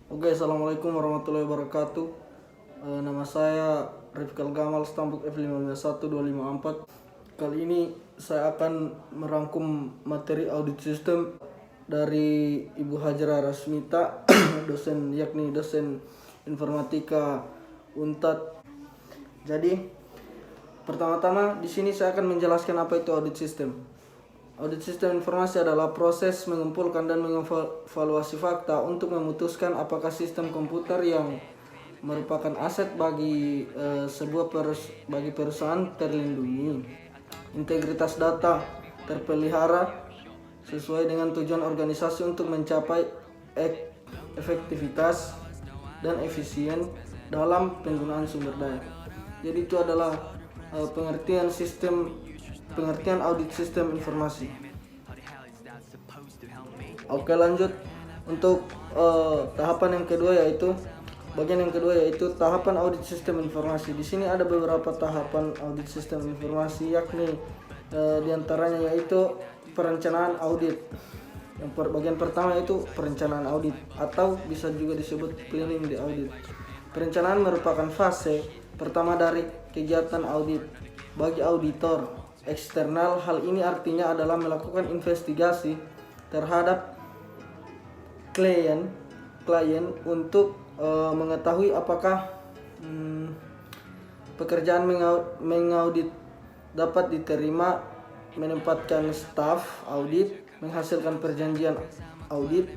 Oke, assalamualaikum warahmatullahi wabarakatuh. Nama saya Rifkal Gamal, Stambuk F151254. Kali ini saya akan merangkum materi audit sistem dari Ibu Hajra Rasmita, dosen informatika Unpad. Jadi, pertama-tama di sini saya akan menjelaskan apa itu audit sistem. Audit sistem informasi adalah proses mengumpulkan dan mengevaluasi fakta untuk memutuskan apakah sistem komputer yang merupakan aset bagi bagi perusahaan terlindungi, integritas data terpelihara sesuai dengan tujuan organisasi untuk mencapai efektivitas dan efisien dalam penggunaan sumber daya. Jadi itu adalah pengertian audit sistem informasi. Oke, lanjut untuk tahapan yang kedua yaitu tahapan audit sistem informasi. Di sini ada beberapa tahapan audit sistem informasi, yakni diantaranya yaitu perencanaan audit. Yang bagian pertama yaitu perencanaan audit atau bisa juga disebut planning di audit. Perencanaan merupakan fase pertama dari kegiatan audit bagi auditor eksternal. Hal ini artinya adalah melakukan investigasi terhadap klien untuk mengetahui apakah pekerjaan mengaudit dapat diterima, menempatkan staf audit, menghasilkan perjanjian audit,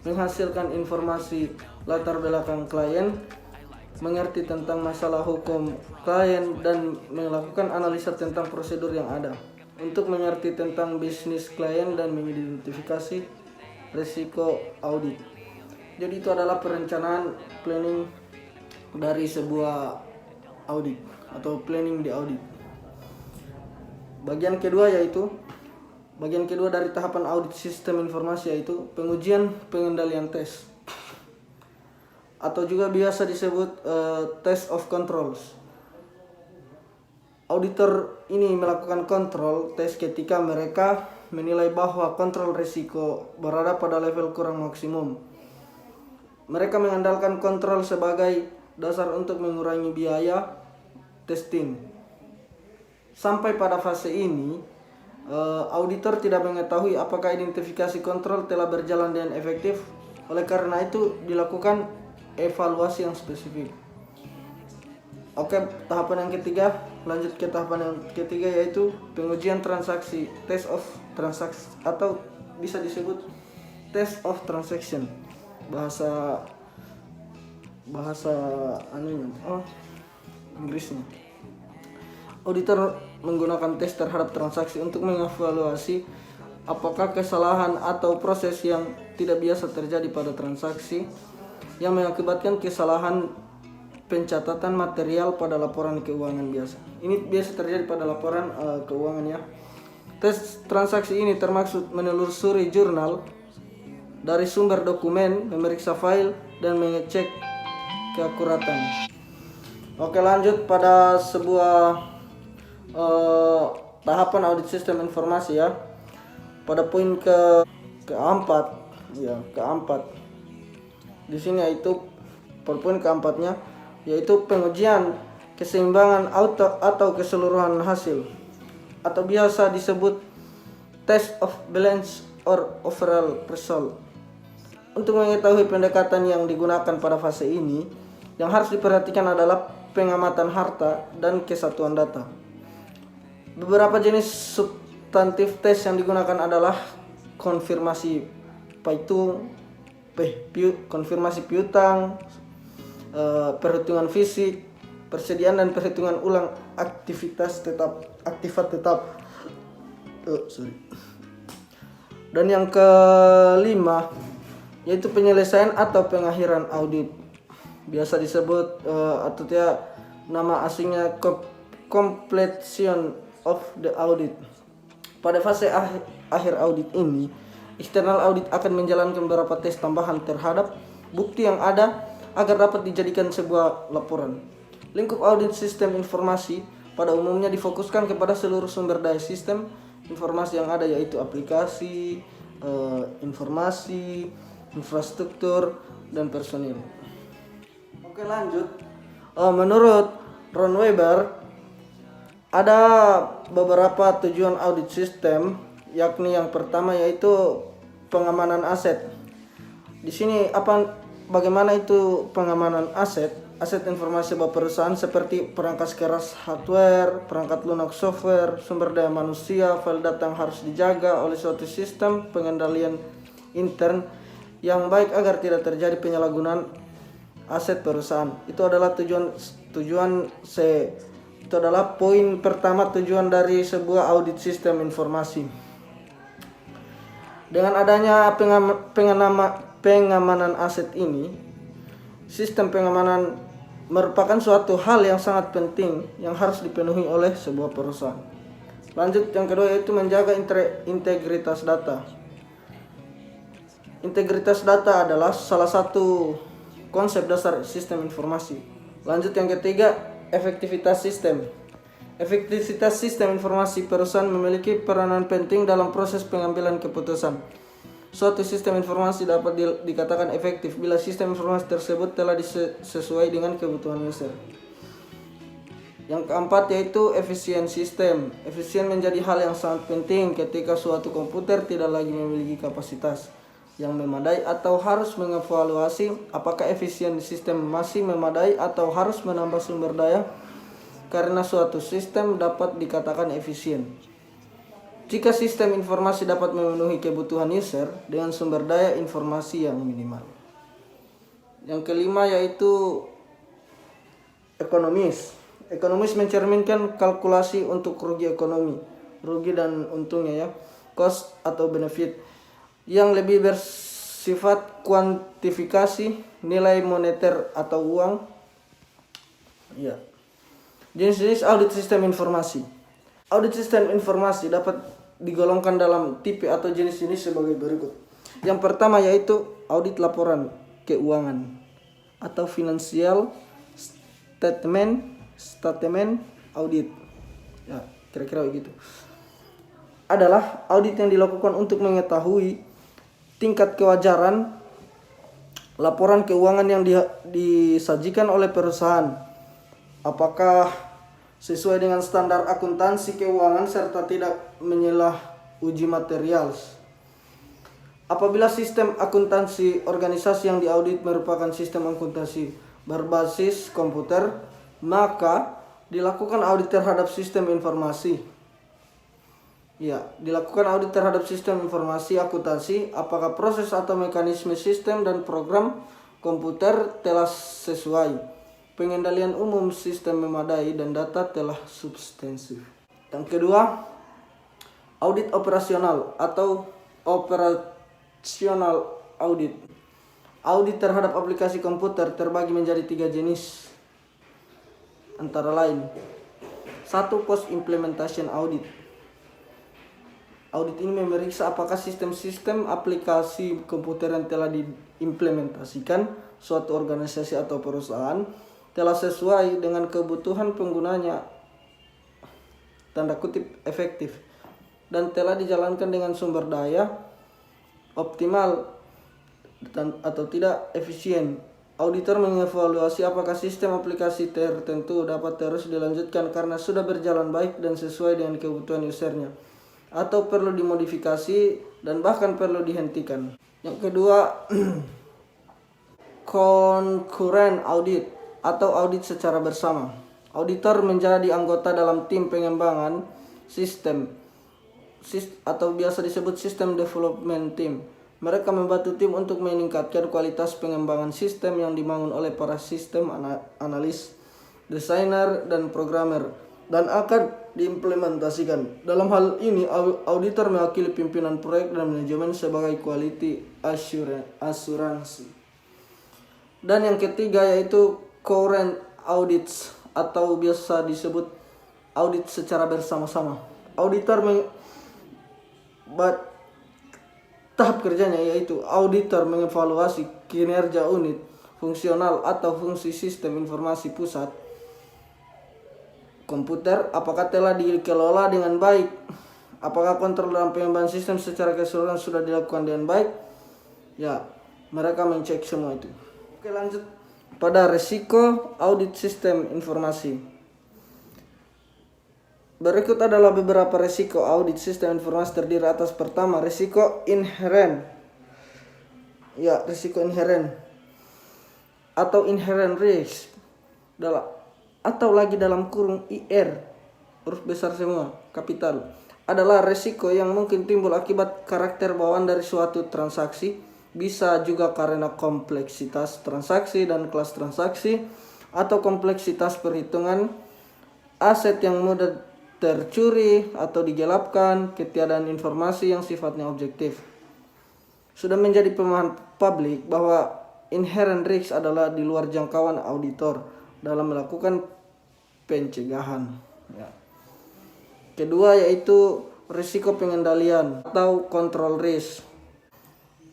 menghasilkan informasi latar belakang klien, mengerti tentang masalah hukum klien, dan melakukan analisa tentang prosedur yang ada untuk mengerti tentang bisnis klien dan mengidentifikasi risiko audit. Jadi itu adalah perencanaan planning dari sebuah audit atau planning di audit. Bagian kedua dari tahapan audit sistem informasi yaitu pengujian pengendalian tes, atau juga biasa disebut test of controls. Auditor ini melakukan kontrol tes ketika mereka menilai bahwa kontrol risiko berada pada level kurang maksimum. Mereka mengandalkan kontrol sebagai dasar untuk mengurangi biaya testing. Sampai pada fase ini, auditor tidak mengetahui apakah identifikasi kontrol telah berjalan dengan efektif. Oleh karena itu dilakukan evaluasi yang spesifik. Oke, tahapan yang ketiga, lanjut ke tahapan yang ketiga yaitu pengujian transaksi, test of transaksi, atau bisa disebut test of transaction. Bahasa Inggrisnya. Auditor menggunakan tes terhadap transaksi untuk mengevaluasi apakah kesalahan atau proses yang tidak biasa terjadi pada transaksi yang mengakibatkan kesalahan pencatatan material pada laporan keuangan biasa. Ini biasa terjadi pada laporan keuangan ya. Tes transaksi ini termaksud menelusuri jurnal dari sumber dokumen, memeriksa file, dan mengecek keakuratan. Oke, lanjut pada sebuah tahapan audit sistem informasi ya. Pada poin keempat. Di sini yaitu poin keempatnya yaitu pengujian keseimbangan atau keseluruhan hasil, atau biasa disebut test of balance or overall result. Untuk mengetahui pendekatan yang digunakan pada fase ini, yang harus diperhatikan adalah pengamatan harta dan kesatuan data. Beberapa jenis substantif tes yang digunakan adalah konfirmasi piutang, perhitungan fisik, persediaan dan perhitungan ulang aktifat tetap. Dan yang kelima yaitu penyelesaian atau pengakhiran audit. Biasa disebut atau nama asingnya completion of the audit. Pada fase akhir audit ini, eksternal audit akan menjalankan beberapa tes tambahan terhadap bukti yang ada agar dapat dijadikan sebuah laporan. Lingkup audit sistem informasi pada umumnya difokuskan kepada seluruh sumber daya sistem informasi yang ada, yaitu aplikasi, informasi, infrastruktur, dan personil. Oke, lanjut. Menurut Ron Weber, ada beberapa tujuan audit sistem, yakni yang pertama yaitu pengamanan aset. Di sini bagaimana itu pengamanan aset? Aset informasi sebuah perusahaan seperti perangkat keras hardware, perangkat lunak software, sumber daya manusia, file data yang harus dijaga oleh suatu sistem pengendalian intern yang baik agar tidak terjadi penyalahgunaan aset perusahaan. Itu adalah itu adalah poin pertama tujuan dari sebuah audit sistem informasi. Dengan adanya pengamanan aset ini, sistem pengamanan merupakan suatu hal yang sangat penting yang harus dipenuhi oleh sebuah perusahaan. Lanjut, yang kedua yaitu menjaga integritas data. Integritas data adalah salah satu konsep dasar sistem informasi. Lanjut, yang ketiga, efektivitas sistem. Efektivitas sistem informasi perusahaan memiliki peranan penting dalam proses pengambilan keputusan. Suatu sistem informasi dapat dikatakan efektif bila sistem informasi tersebut telah sesuai dengan kebutuhan user. Yang keempat yaitu efisien sistem. Efisien menjadi hal yang sangat penting ketika suatu komputer tidak lagi memiliki kapasitas yang memadai atau harus mengevaluasi apakah efisien sistem masih memadai atau harus menambah sumber daya karena suatu sistem dapat dikatakan efisien jika sistem informasi dapat memenuhi kebutuhan user dengan sumber daya informasi yang minimal. Yang kelima yaitu ekonomis. Ekonomis mencerminkan kalkulasi untuk rugi ekonomi, rugi dan untungnya ya, cost atau benefit, yang lebih bersifat kuantifikasi nilai moneter atau uang. Ya. Jenis-jenis audit sistem informasi. Audit sistem informasi dapat digolongkan dalam tipe atau jenis-jenis sebagai berikut. Yang pertama yaitu audit laporan keuangan atau financial statement audit. Ya, kira-kira begitu. Adalah audit yang dilakukan untuk mengetahui tingkat kewajaran laporan keuangan yang disajikan oleh perusahaan. Apakah sesuai dengan standar akuntansi keuangan serta tidak menyelah uji material. Apabila sistem akuntansi organisasi yang diaudit merupakan sistem akuntansi berbasis komputer, maka dilakukan audit terhadap sistem informasi. Ya, dilakukan audit terhadap sistem informasi akuntansi, apakah proses atau mekanisme sistem dan program komputer telah sesuai. Pengendalian umum sistem memadai dan data telah substansiif. Yang kedua, audit operasional atau operational audit. Audit terhadap aplikasi komputer terbagi menjadi 3 jenis. Antara lain, 1. Post implementation audit. Audit ini memeriksa apakah sistem-sistem aplikasi komputer yang telah diimplementasikan suatu organisasi atau perusahaan telah sesuai dengan kebutuhan penggunanya, tanda kutip efektif, dan telah dijalankan dengan sumber daya optimal atau tidak efisien. Auditor mengevaluasi apakah sistem aplikasi tertentu dapat terus dilanjutkan karena sudah berjalan baik dan sesuai dengan kebutuhan usernya, atau perlu dimodifikasi dan bahkan perlu dihentikan. Yang kedua, concurrent audit atau audit secara bersama. Auditor menjadi anggota dalam tim pengembangan sistem atau biasa disebut sistem development team. Mereka membantu tim untuk meningkatkan kualitas pengembangan sistem yang dibangun oleh para sistem analis, desainer, dan programmer dan akan diimplementasikan. Dalam hal ini, auditor mewakili pimpinan proyek dan manajemen sebagai quality assurance. Dan yang ketiga yaitu concurrent audits atau biasa disebut audit secara bersama-sama. Auditor tahap kerjanya yaitu auditor mengevaluasi kinerja unit fungsional atau fungsi sistem informasi pusat komputer, apakah telah dikelola dengan baik, apakah kontrol dalam pengembangan sistem secara keseluruhan sudah dilakukan dengan baik. Ya, Mereka mencek semua itu. Oke, lanjut pada resiko audit sistem informasi. Berikut adalah beberapa resiko audit sistem informasi terdiri atas pertama, resiko inheren. Ya, risiko inheren atau inherent risk atau lagi dalam kurung IR, huruf besar semua, kapital, adalah resiko yang mungkin timbul akibat karakter bawaan dari suatu transaksi, bisa juga karena kompleksitas transaksi dan kelas transaksi atau kompleksitas perhitungan, aset yang mudah tercuri atau digelapkan, ketiadaan informasi yang sifatnya objektif. Sudah menjadi pemahaman publik bahwa inherent risk adalah di luar jangkauan auditor dalam melakukan pencegahan. Ya. Kedua yaitu risiko pengendalian atau control risk,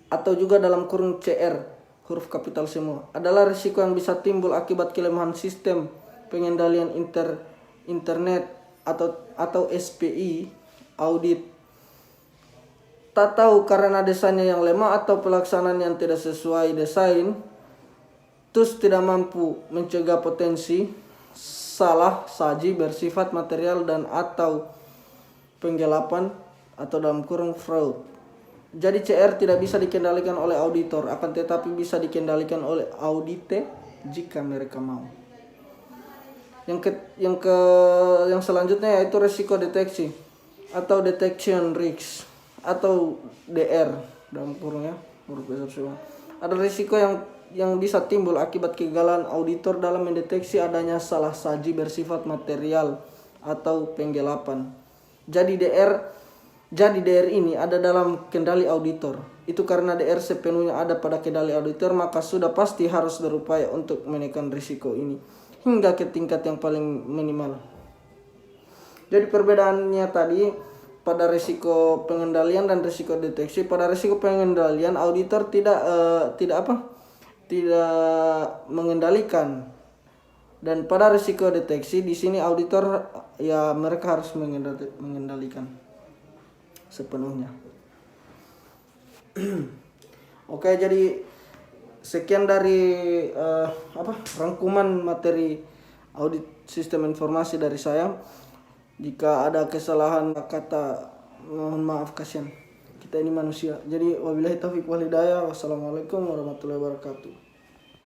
atau juga dalam kurung CR, huruf kapital semua, adalah risiko yang bisa timbul akibat kelemahan sistem pengendalian internet atau SPI audit. Tak tahu karena desainnya yang lemah atau pelaksanaan yang tidak sesuai desain, terus tidak mampu mencegah potensi salah saji bersifat material dan atau penggelapan atau dalam kurung fraud. Jadi CR tidak bisa dikendalikan oleh auditor, akan tetapi bisa dikendalikan oleh audite jika mereka mau. Yang selanjutnya yaitu risiko deteksi atau detection risk atau DR dalam kurung, ya, huruf besar semua. Ada risiko yang bisa timbul akibat kegagalan auditor dalam mendeteksi adanya salah saji bersifat material atau penggelapan. Jadi DR ini ada dalam kendali auditor. Itu karena DR sepenuhnya ada pada kendali auditor, maka sudah pasti harus berupaya untuk menekan risiko ini hingga ke tingkat yang paling minimal. Jadi perbedaannya tadi pada risiko pengendalian dan risiko deteksi. Pada risiko pengendalian auditor tidak mengendalikan, dan pada risiko deteksi di sini auditor ya mereka harus mengendalikan sepenuhnya. Oke, jadi sekian dari rangkuman materi audit sistem informasi dari saya. Jika ada kesalahan kata, mohon maaf, kasihan. Kita ini manusia. Jadi wabillahi taufiq wal hidayah. Wassalamualaikum warahmatullahi wabarakatuh.